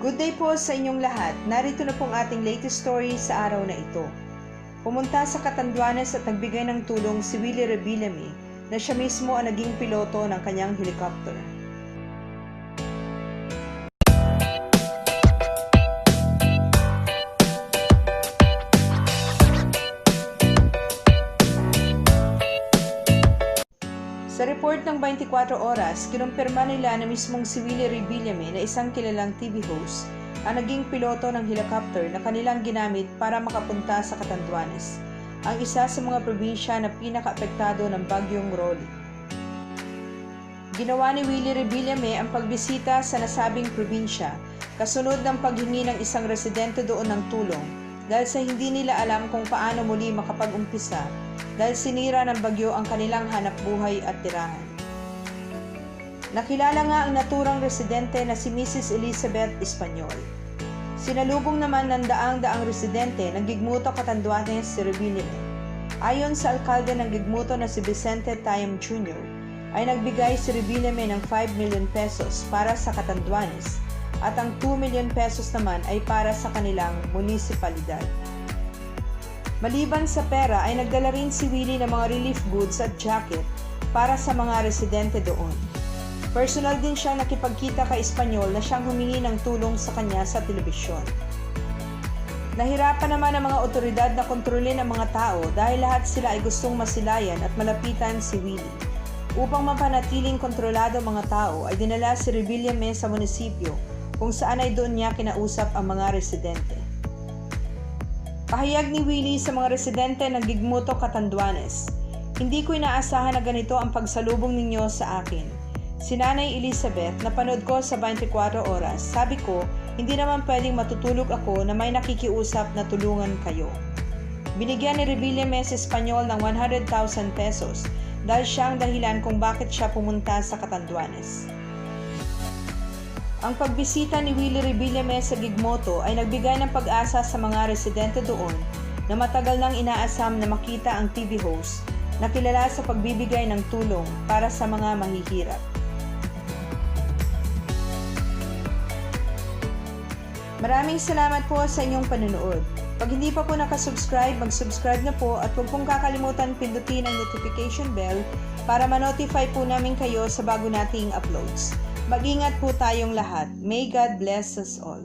Good day po sa inyong lahat. Narito na pong ating latest story sa araw na ito. Pumunta sa Catanduanes at nagbigay ng tulong si Willie Revillame na siya mismo ang naging piloto ng kanyang helicopter. Sa report ng 24 oras, kinumpirma nila na mismong si Willie Revillame na isang kilalang TV host ang naging piloto ng helicopter na kanilang ginamit para makapunta sa Catanduanes, ang isa sa mga probinsya na pinaka-apektado ng bagyong Rolly. Ginawa ni Willie Revillame ang pagbisita sa nasabing probinsya kasunod ng paghingi ng isang residente doon ng tulong dahil sa hindi nila alam kung paano muli makapag-umpisa dahil sinira ng bagyo ang kanilang hanapbuhay at tirahan. Nakilala nga ang naturang residente na si Mrs. Elizabeth Espanyol. Sinalubong naman ng daang-daang residente ng Gigmoto Catanduanes si Revillame. Ayon sa alkalde ng Gigmoto na si Vicente Tayam Jr., ay nagbigay si Revillame ng 5 million pesos para sa Catanduanes at ang 2 million pesos naman ay para sa kanilang munisipalidad. Maliban sa pera ay nagdala rin si Willie ng mga relief goods at jacket para sa mga residente doon. Personal din siyang nakipagkita kay Espanyol na siyang humingi ng tulong sa kanya sa telebisyon. Nahirapan naman ang mga otoridad na kontrolin ang mga tao dahil lahat sila ay gustong masilayan at malapitan si Willie. Upang mapanatiling kontrolado ang mga tao ay dinala si Revillame sa munisipyo kung saan ay doon niya kinausap ang mga residente. Pahayag ni Willie sa mga residente ng Gigmoto Catanduanes, "Hindi ko inaasahan na ganito ang pagsalubong ninyo sa akin. Si Nanay Elizabeth, napanood ko sa 24 oras, sabi ko, hindi naman pwedeng matutulog ako na may nakikiusap na tulungan kayo." Binigyan ni Revillame sa Espanyol ng 100,000 pesos dahil siyang dahilan kung bakit siya pumunta sa Catanduanes. Ang pagbisita ni Willie Revillame sa Gigmoto ay nagbigay ng pag-asa sa mga residente doon na matagal nang inaasam na makita ang TV host na kilala sa pagbibigay ng tulong para sa mga mahihirap. Maraming salamat po sa inyong panunood. Pag hindi pa po nakasubscribe, mag-subscribe na po at huwag pong kakalimutan pindutin ang notification bell para ma-notify po namin kayo sa bago nating uploads. Mag-ingat po tayong lahat. May God bless us all.